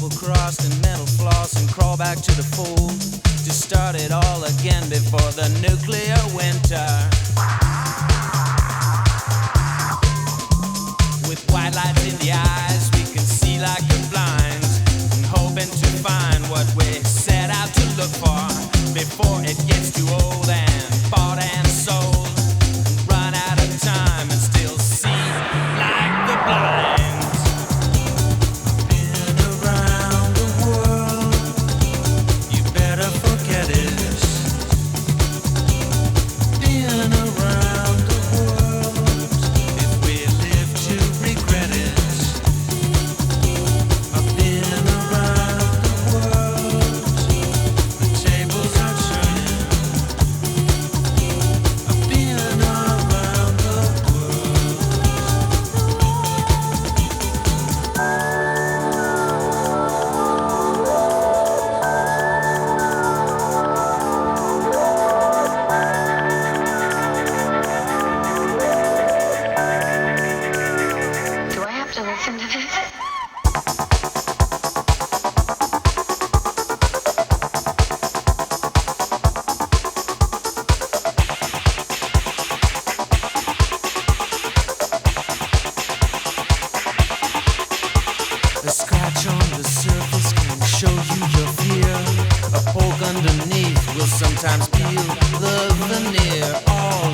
double-crossed and metal floss and crawl back to the fold to start it all again before the nuclear winter. With white lights in the eyes, we can see like the blinds, and hoping to find what we set out to look for before it gets too old and bought and sold, and run out of time and still see like the blinds. Been around the world, you better forget it. Been around the world, if we live to regret it. I've been around the world, the tables are turning. I've been around the world. Do I have to listen to this? A scratch on the surface can show you your fear. A poke underneath will sometimes peel the veneer. All